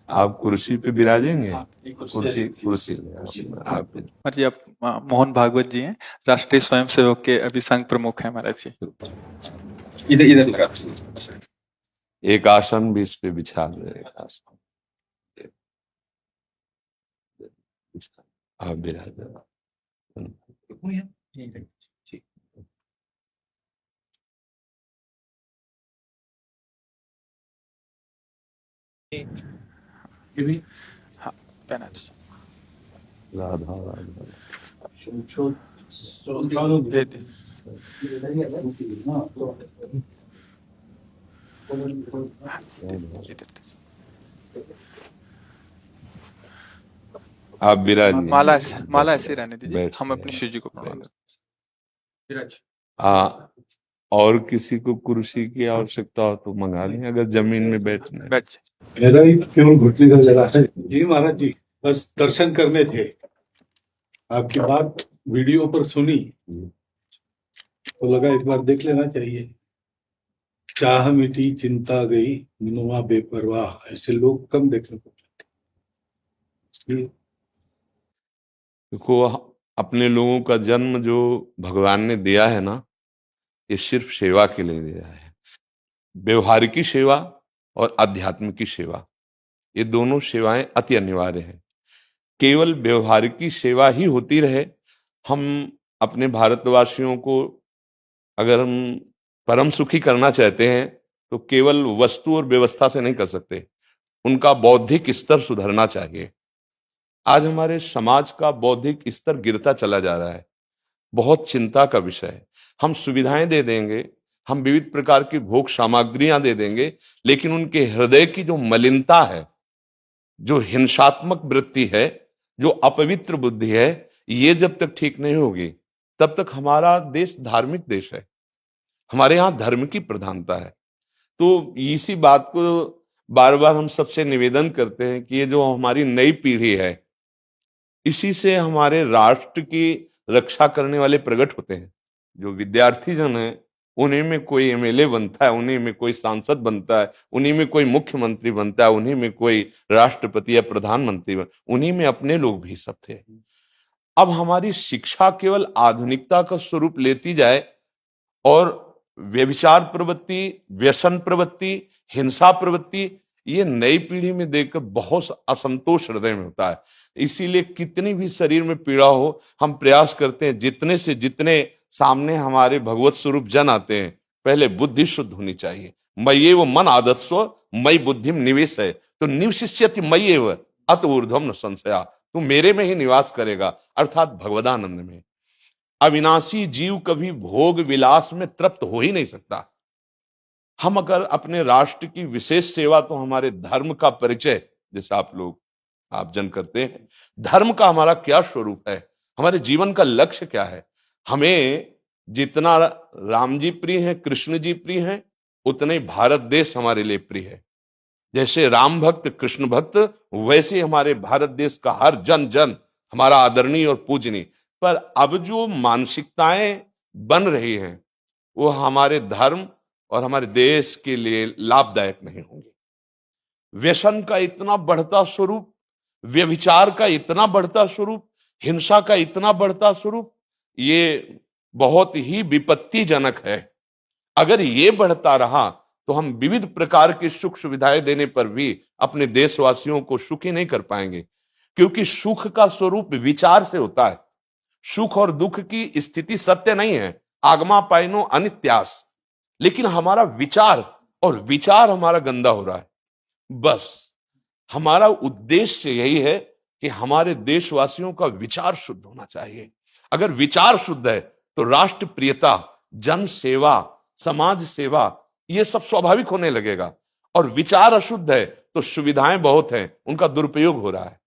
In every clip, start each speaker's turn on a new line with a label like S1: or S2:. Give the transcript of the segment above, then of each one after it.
S1: आप कुर्सी पे विराजेंगे? कुर्सी
S2: कुर्सी
S1: कुर्सी आप
S3: जी, आप मोहन भागवत जी हैं, राष्ट्रीय स्वयंसेवक के अभी संघ प्रमुख हैं महाराज जी।
S2: इधर इधर लगा।
S1: एक आसन भी इस पे बिछा दे। एक आसन आप विराजे।
S3: हाँ, पहना दीजिए।
S1: राधा राधा
S3: दे दे। इधर दीजिए।
S1: आप विराजिए।
S3: माला ऐसे रहने दीजिए,
S1: बैठ
S3: हम
S1: से
S3: अपनी शिव जी को प्रणाम
S2: विराज।
S1: और किसी को कुर्सी की आवश्यकता हो तो मंगा लें, अगर जमीन में बैठना है।
S3: बैठ जाए।
S2: मेरा ही केवल घुटने का जरा है जी महाराज जी, बस दर्शन करने थे। आपकी बात वीडियो पर सुनी तो लगा इस बार देख लेना चाहिए। चाह मिटी चिंता गई मनुआ बेपरवाह, ऐसे लोग कम देखने को मिलते।
S1: देखो, अपने लोगों का जन्म जो भगवान ने दिया है ना, ये सिर्फ सेवा के लिए दिया है। व्यवहारिकी सेवा और आध्यात्म की सेवा, ये दोनों सेवाएं अति अनिवार्य हैं। केवल व्यवहारिकी सेवा ही होती रहे, हम अपने भारतवासियों को अगर हम परम सुखी करना चाहते हैं तो केवल वस्तु और व्यवस्था से नहीं कर सकते, उनका बौद्धिक स्तर सुधरना चाहिए। आज हमारे समाज का बौद्धिक स्तर गिरता चला जा रहा है, बहुत चिंता का विषय है। हम सुविधाएं दे देंगे, हम विविध प्रकार की भोग सामग्रियां दे देंगे, लेकिन उनके हृदय की जो मलिनता है, जो हिंसात्मक वृत्ति है, जो अपवित्र बुद्धि है, ये जब तक ठीक नहीं होगी तब तक हमारा देश धार्मिक देश है, हमारे यहाँ धर्म की प्रधानता है। तो इसी बात को बार बार हम सबसे निवेदन करते हैं कि ये जो हमारी नई पीढ़ी है, इसी से हमारे राष्ट्र की रक्षा करने वाले प्रकट होते हैं। जो विद्यार्थी जन है, उन्हीं में कोई एमएलए बनता है, उन्हीं में कोई सांसद बनता है, उन्हीं में कोई मुख्यमंत्री बनता है, उन्हीं में कोई राष्ट्रपति या प्रधानमंत्री उन्हीं में अपने लोग भी सब थे। अब हमारी शिक्षा केवल आधुनिकता का स्वरूप लेती जाए और व्यभिचार प्रवृत्ति, व्यसन प्रवृत्ति, हिंसा प्रवृत्ति, ये नई पीढ़ी में देखकर बहुत असंतोष हृदय में होता है। इसीलिए कितनी भी शरीर में पीड़ा हो, हम प्रयास करते हैं जितने से जितने सामने हमारे भगवत स्वरूप जन आते हैं, पहले बुद्धि शुद्ध होनी चाहिए। मय्येव मन आदत्स्व मयि बुद्धिम निवेश है, तो निवशिष्यति मय्येव अत ऊर्ध्वम न संशया, तू मेरे में ही निवास करेगा, अर्थात भगवदानंद में। अविनाशी जीव कभी भोग विलास में तृप्त हो ही नहीं सकता। हम अगर अपने राष्ट्र की विशेष सेवा, तो हमारे धर्म का परिचय, जैसे आप जन करते हैं, धर्म का हमारा क्या स्वरूप है, हमारे जीवन का लक्ष्य क्या है। हमें जितना राम जी प्रिय हैं, कृष्ण जी प्रिय हैं, उतने ही भारत देश हमारे लिए प्रिय है। जैसे राम भक्त कृष्ण भक्त, वैसे हमारे भारत देश का हर जन जन हमारा आदरणीय और पूजनीय। पर अब जो मानसिकताएं बन रही हैं, वो हमारे धर्म और हमारे देश के लिए लाभदायक नहीं होंगी। व्यसन का इतना बढ़ता स्वरूप, व्यभिचार का इतना बढ़ता स्वरूप, हिंसा का इतना बढ़ता स्वरूप, ये बहुत ही विपत्तिजनक है। अगर ये बढ़ता रहा तो हम विविध प्रकार की सुख सुविधाएं देने पर भी अपने देशवासियों को सुखी नहीं कर पाएंगे, क्योंकि सुख का स्वरूप विचार से होता है। सुख और दुख की स्थिति सत्य नहीं है, आगमा पाइनो अनित्यास, लेकिन हमारा विचार, और विचार हमारा गंदा हो रहा है। बस हमारा उद्देश्य यही है कि हमारे देशवासियों का विचार शुद्ध होना चाहिए। अगर विचार शुद्ध है तो राष्ट्र प्रियता, जन सेवा, समाज सेवा, ये सब स्वाभाविक होने लगेगा। और विचार अशुद्ध है तो सुविधाएं बहुत हैं, उनका दुरुपयोग हो रहा है।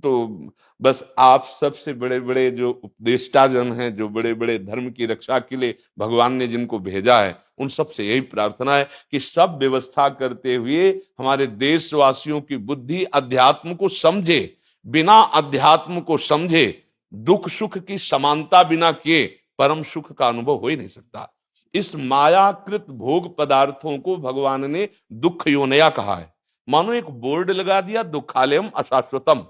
S1: तो बस आप सबसे बड़े बड़े जो उपदेष्टा जन हैं, जो बड़े बड़े धर्म की रक्षा के लिए भगवान ने जिनको भेजा है, उन सबसे यही प्रार्थना है कि सब व्यवस्था करते हुए हमारे देशवासियों की बुद्धि अध्यात्म को समझे। बिना अध्यात्म को समझे दुख सुख की समानता बिना किए परम सुख का अनुभव हो ही नहीं सकता। इस मायाकृत भोग पदार्थों को भगवान ने दुख योनया कहा है। मानो एक बोर्ड लगा दिया, दुखालयम अशाश्वतम।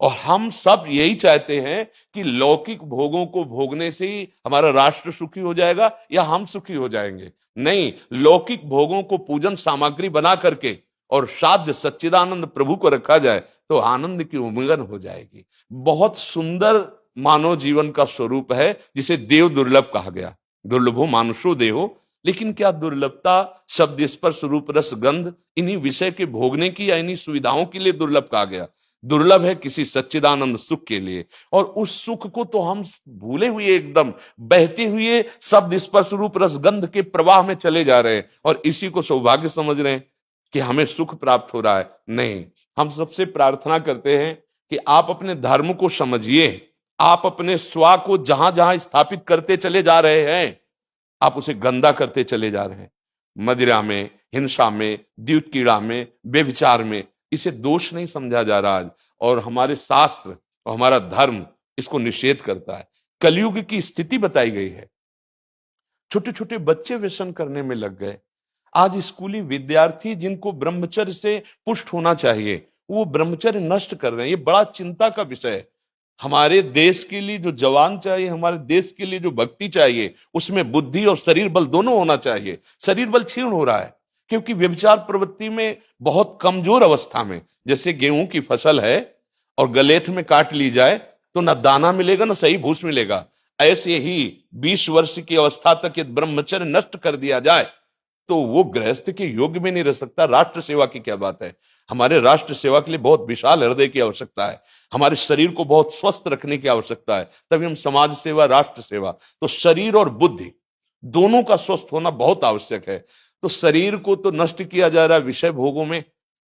S1: और हम सब यही चाहते हैं कि लौकिक भोगों को भोगने से ही हमारा राष्ट्र सुखी हो जाएगा या हम सुखी हो जाएंगे। नहीं, लौकिक भोगों को पूजन सामग्री बना करके और साध्य सच्चिदानंद प्रभु को रखा जाए तो आनंद की उमंगन हो जाएगी। बहुत सुंदर मानव जीवन का स्वरूप है, जिसे देव दुर्लभ कहा गया। दुर्लभो मानुषो देहो। लेकिन क्या दुर्लभता शब्द स्पर्श रूप रस गंध इन्हीं विषय के भोगने की या इन्हीं सुविधाओं के लिए दुर्लभ कहा गया? दुर्लभ है किसी सच्चिदानंद सुख के लिए। और उस सुख को तो हम भूले हुए, एकदम बहते हुए शब्द स्पर्श रूप रस गंध के प्रवाह में चले जा रहे हैं और इसी को सौभाग्य समझ रहे हैं कि हमें सुख प्राप्त हो रहा है। नहीं, हम सबसे प्रार्थना करते हैं कि आप अपने धर्म को समझिए। आप अपने स्वा को जहां जहां स्थापित करते चले जा रहे हैं, आप उसे गंदा करते चले जा रहे हैं। मदिरा में, हिंसा में, द्यूत कीड़ा में, बेविचार में, इसे दोष नहीं समझा जा रहा आज। और हमारे शास्त्र और हमारा धर्म इसको निषेध करता है। कलयुग की स्थिति बताई गई है। छोटे छोटे बच्चे व्यसन करने में लग गए। आज स्कूली विद्यार्थी जिनको ब्रह्मचर्य से पुष्ट होना चाहिए, वो ब्रह्मचर्य नष्ट कर रहे हैं। ये बड़ा चिंता का विषय है। हमारे देश के लिए जो जवान चाहिए, हमारे देश के लिए जो भक्ति चाहिए, उसमें बुद्धि और शरीर बल दोनों होना चाहिए। शरीर बल क्षीण हो रहा है क्योंकि व्यभिचार प्रवृत्ति में बहुत कमजोर अवस्था में, जैसे गेहूं की फसल है और गलेथ में काट ली जाए तो न दाना मिलेगा न सही भूस मिलेगा। ऐसे ही 20 वर्ष की अवस्था तक यदि ब्रह्मचर्य नष्ट कर दिया जाए तो वो गृहस्थ के योग्य में नहीं रह सकता। राष्ट्र सेवा की क्या बात है। हमारे राष्ट्र सेवा के लिए बहुत विशाल हृदय की आवश्यकता है। हमारे शरीर को बहुत स्वस्थ रखने की आवश्यकता है, तभी हम समाज सेवा, राष्ट्र सेवा। तो शरीर और बुद्धि दोनों का स्वस्थ होना बहुत आवश्यक है। तो शरीर को तो नष्ट किया जा रहा है विषय भोगों में।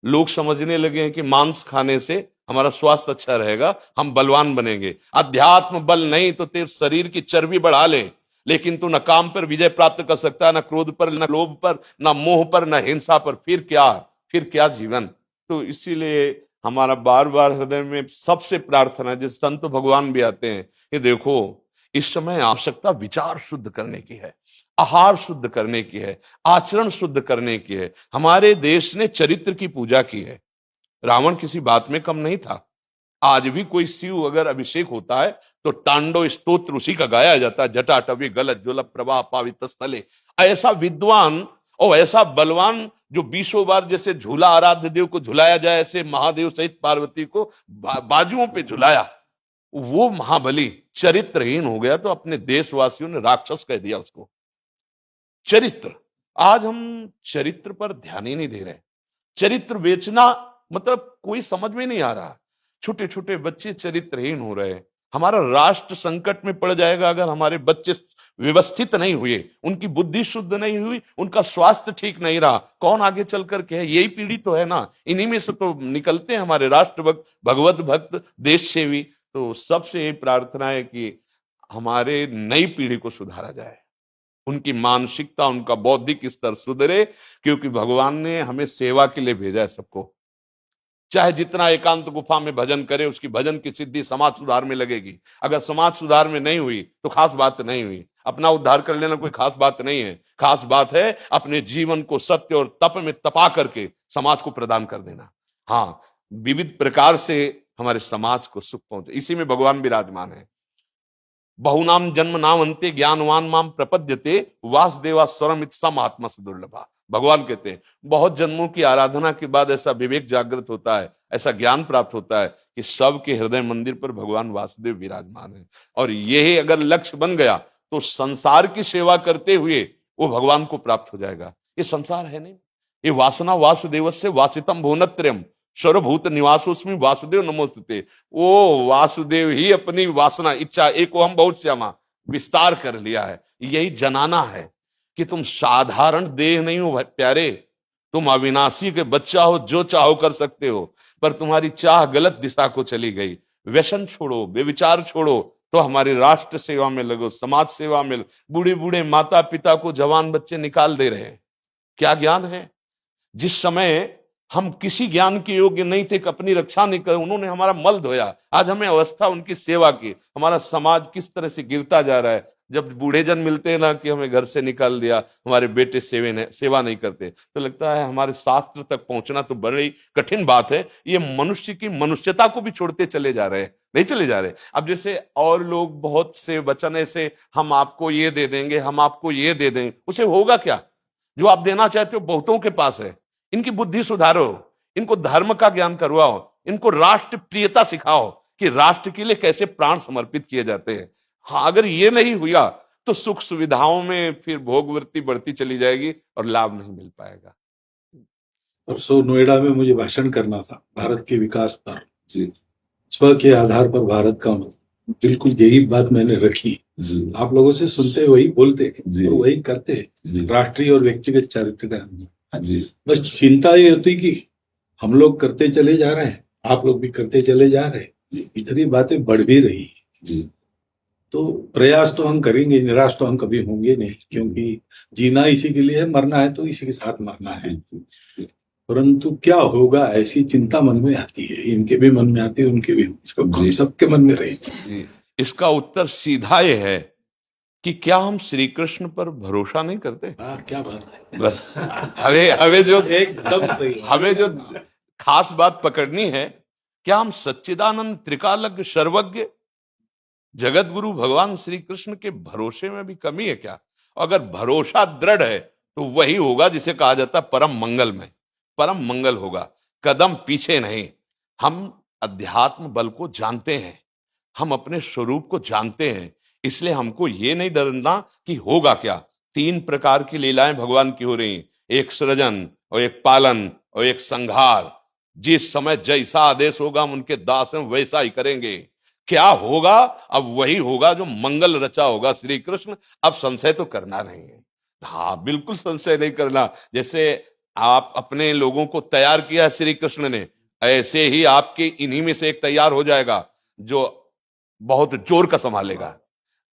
S1: लोग समझने लगे हैं कि मांस खाने से हमारा स्वास्थ्य अच्छा रहेगा, हम बलवान बनेंगे। अध्यात्म बल नहीं तो तेरे शरीर की चर्बी बढ़ा ले, लेकिन तू न काम पर विजय प्राप्त कर सकता, न क्रोध पर, न लोभ पर, न मोह पर, न हिंसा पर। फिर क्या जीवन। तो इसीलिए हमारा बार बार हृदय में सबसे प्रार्थना है, जिस संत भगवान भी आते हैं, ये देखो इस समय आवश्यकता विचार शुद्ध करने की है, आहार शुद्ध करने की है, आचरण शुद्ध करने की है। हमारे देश ने चरित्र की पूजा की है। रावण किसी बात में कम नहीं था। आज भी कोई शिव अगर अभिषेक होता है तो तांडव स्तोत्र उसी का गाया जाता है। जटाटवी गलत ज्वल प्रवाह पावित स्थले। ऐसा विद्वान और ऐसा बलवान जो 20 बार जैसे झूला आराध्य देव को झुलाया जाए, ऐसे महादेव सहित पार्वती को बाजुओं पे झुलाया, वो महाबली चरित्रहीन हो गया तो अपने देशवासियों ने राक्षस कह दिया उसको। चरित्र, आज हम चरित्र पर ध्यान ही नहीं दे रहे। चरित्र बेचना मतलब कोई समझ में नहीं आ रहा। छोटे छोटे बच्चे चरित्रहीन हो रहे हैं। हमारा राष्ट्र संकट में पड़ जाएगा अगर हमारे बच्चे व्यवस्थित नहीं हुए, उनकी बुद्धि शुद्ध नहीं हुई, उनका स्वास्थ्य ठीक नहीं रहा। कौन आगे चल करके है? यही पीढ़ी तो है ना, इन्हीं में से तो निकलते हैं हमारे राष्ट्र भक्त, भगवत भक्त, देश सेवी। तो सबसे ये प्रार्थना है कि हमारे नई पीढ़ी को सुधारा जाए, उनकी मानसिकता, उनका बौद्धिक स्तर सुधरे, क्योंकि भगवान ने हमें सेवा के लिए भेजा है सबको। चाहे जितना एकांत गुफा में भजन करे, उसकी भजन की सिद्धि समाज सुधार में लगेगी। अगर समाज सुधार में नहीं हुई तो खास बात नहीं हुई। अपना उद्धार कर लेना कोई खास बात नहीं है। खास बात है अपने जीवन को सत्य और तप में तपा करके समाज को प्रदान कर देना। हाँ, विविध प्रकार से हमारे समाज को सुख पहुंचे, इसी में भगवान विराजमान है। बहुनाम जन्म नाम अंते ज्ञानवान माम प्रपद्यते वासुदेवा स्वरम इत्सम आत्मा से दुर्लभा। भगवान कहते हैं बहुत जन्मों की आराधना के बाद ऐसा विवेक जागृत होता है, ऐसा ज्ञान प्राप्त होता है कि सबके हृदय मंदिर पर भगवान वासुदेव विराजमान है। और यही अगर लक्ष्य बन गया तो संसार की सेवा करते हुए वो भगवान को प्राप्त हो जाएगा। ये संसार है नहीं, ये वासना वासुदेवस्य वासितम भुवनत्रयम् सर्वभूत निवासोस्मि वासुदेव नमोस्तुते। वो वासुदेव ही अपनी वासना, इच्छा, एको हम बहुत श्यामा विस्तार कर लिया है। यही जनाना है कि तुम साधारण देह नहीं हो प्यारे, तुम अविनाशी के बच्चा हो, जो चाहो कर सकते हो। पर तुम्हारी चाह गलत दिशा को चली गई। व्यसन छोड़ो, बेविचार छोड़ो, तो हमारी राष्ट्र सेवा में लगो, समाज सेवा में। बूढ़े बूढ़े माता पिता को जवान बच्चे निकाल दे रहे हैं। क्या ज्ञान है? जिस समय हम किसी ज्ञान के योग्य नहीं थे कि अपनी रक्षा नहीं कर, उन्होंने हमारा मल धोया। आज हमें अवस्था उनकी सेवा की। हमारा समाज किस तरह से गिरता जा रहा है। जब बूढ़े जन मिलते हैं ना कि हमें घर से निकाल दिया, हमारे बेटे सेवा नहीं करते, तो लगता है हमारे शास्त्र तक पहुंचना तो बड़ी कठिन बात है। ये मनुष्य की मनुष्यता को भी छोड़ते चले जा रहे हैं, नहीं चले जा रहे। अब जैसे और लोग बहुत से वचन ऐसे, हम आपको ये दे देंगे, हम आपको ये दे देंगे, उसे होगा क्या? जो आप देना चाहते हो बहुतों के पास है। इनकी बुद्धि सुधारो, इनको धर्म का ज्ञान करवाओ, इनको राष्ट्र प्रियता सिखाओ कि राष्ट्र के लिए कैसे प्राण समर्पित किए जाते हैं। हाँ, अगर ये नहीं हुआ तो सुख सुविधाओं में फिर भोगवृत्ति बढ़ती चली जाएगी और लाभ नहीं मिल पाएगा।
S2: परसों नोएडा में मुझे भाषण करना था भारत के विकास पर जी, स्व के आधार पर भारत का मतलब, बिल्कुल यही बात मैंने रखी जी। आप लोगों से सुनते वही बोलते और वही करते, राष्ट्रीय और व्यक्तिगत चरित्र का जी। बस चिंता ये होती कि हम लोग करते चले जा रहे हैं, आप लोग भी करते चले जा रहे हैं, इतनी बातें बढ़ भी रही जी। तो प्रयास तो हम करेंगे, निराश तो हम कभी होंगे नहीं, क्योंकि जीना इसी के लिए है, मरना है तो इसी के साथ मरना है। परंतु क्या होगा ऐसी चिंता मन में आती है, इनके भी मन में आती है, उनके भी, सबके मन में रहेगी।
S1: इसका उत्तर सीधा ये है कि क्या हम श्री कृष्ण पर भरोसा नहीं करते?
S2: क्या बात है,
S1: बस हमें जो
S2: एकदम सही,
S1: हमें जो खास बात पकड़नी है, क्या हम सच्चिदानंद त्रिकालज्ञ सर्वज्ञ जगत गुरु भगवान श्री कृष्ण के भरोसे में भी कमी है क्या? अगर भरोसा दृढ़ है तो वही होगा जिसे कहा जाता है परम मंगल में, परम मंगल होगा, कदम पीछे नहीं। हम अध्यात्म बल को जानते हैं, हम अपने स्वरूप को जानते हैं, इसलिए हमको ये नहीं डरना कि होगा क्या। 3 प्रकार की लीलाएं भगवान की हो रही, एक सृजन और एक पालन और एक संहार। जिस समय जैसा आदेश होगा हम उनके दास हैं, वैसा ही करेंगे। क्या होगा? अब वही होगा जो मंगल रचा होगा श्री कृष्ण। अब संशय तो करना नहीं है, हाँ बिल्कुल संशय नहीं करना। जैसे आप अपने लोगों को तैयार किया श्री कृष्ण ने, ऐसे ही आपके इन्हीं में से एक तैयार हो जाएगा जो बहुत जोर का संभालेगा।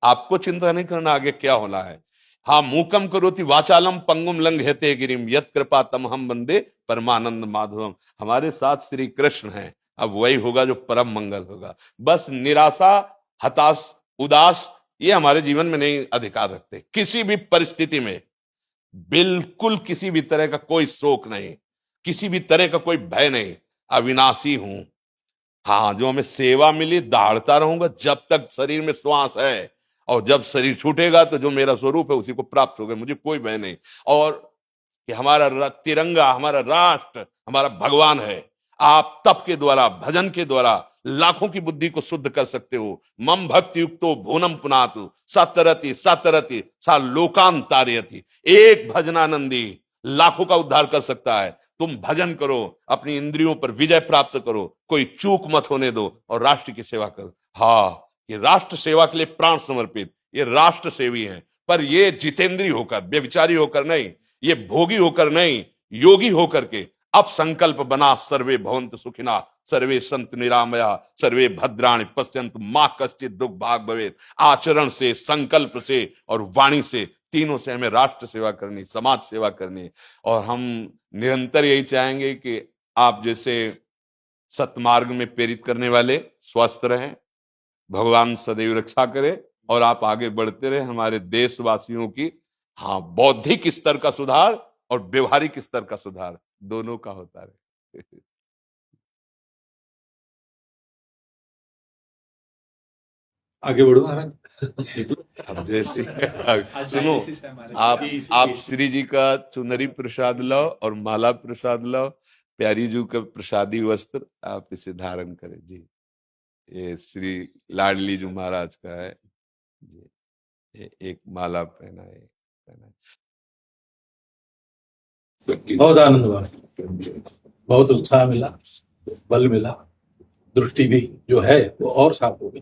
S1: आपको चिंता नहीं करना आगे क्या होना है। हाँ, मूकम करोति वाचालम पंगुम लंघयते गिरिम यत् कृपा तमहम वंदे परमानंद माधवम। हमारे साथ श्री कृष्ण हैं, अब वही होगा जो परम मंगल होगा। बस निराशा, हताश, उदास ये हमारे जीवन में नहीं अधिकार रखते। किसी भी परिस्थिति में बिल्कुल किसी भी तरह का कोई शोक नहीं, किसी भी तरह का कोई भय नहीं। अविनाशी हूं, हाँ जो हमें सेवा मिली दहाड़ता रहूंगा जब तक शरीर में श्वास है, और जब शरीर छूटेगा तो जो मेरा स्वरूप है उसी को प्राप्त होगा, मुझे कोई भय नहीं। और कि हमारा तिरंगा, हमारा राष्ट्र, हमारा भगवान है। आप तप के द्वारा, भजन के द्वारा लाखों की बुद्धि को शुद्ध कर सकते हो। मम भक्ति युक्तो भुवनम पुनातु सतरति सतरति सा लोकान तारयति। एक भजनानंदी लाखों का उद्धार कर सकता है। तुम भजन करो, अपनी इंद्रियों पर विजय प्राप्त करो, कोई चूक मत होने दो और राष्ट्र की सेवा करो। हाँ, ये राष्ट्र सेवा के लिए प्राण समर्पित, ये राष्ट्र सेवी हैं। पर ये जितेंद्रीय होकर, व्यभिचारी होकर नहीं, ये भोगी होकर नहीं, योगी होकर के अब संकल्प बना, सर्वे भवन्तु सुखिना सर्वे संतु निरामया सर्वे भद्राणि पश्यन्तु मां कश्चित् दुख भाग भवेत्। आचरण से, संकल्प से और वाणी से, तीनों से हमें राष्ट्र सेवा करनी, समाज सेवा करनी। और हम निरंतर यही चाहेंगे कि आप जैसे सतमार्ग में प्रेरित करने वाले स्वस्थ रहें, भगवान सदैव रक्षा करे और आप आगे बढ़ते रहे। हमारे देशवासियों की हाँ बौद्धिक स्तर का सुधार और व्यवहारिक स्तर का सुधार दोनों का होता रहे।
S2: आगे बढ़ो महाराज।
S1: अब जैसे सुनो, आप श्री जी का चुनरी प्रसाद लाओ और माला प्रसाद लाओ, प्यारी जी का प्रसादी वस्त्र आप इसे धारण करें जी। ये श्री लाडली जी महाराज का है जी, ये एक माला पहनाए।
S2: बहुत आनंद हुआ, बहुत उत्साह मिला, बल मिला, दृष्टि भी जो है वो और साफ हो गई।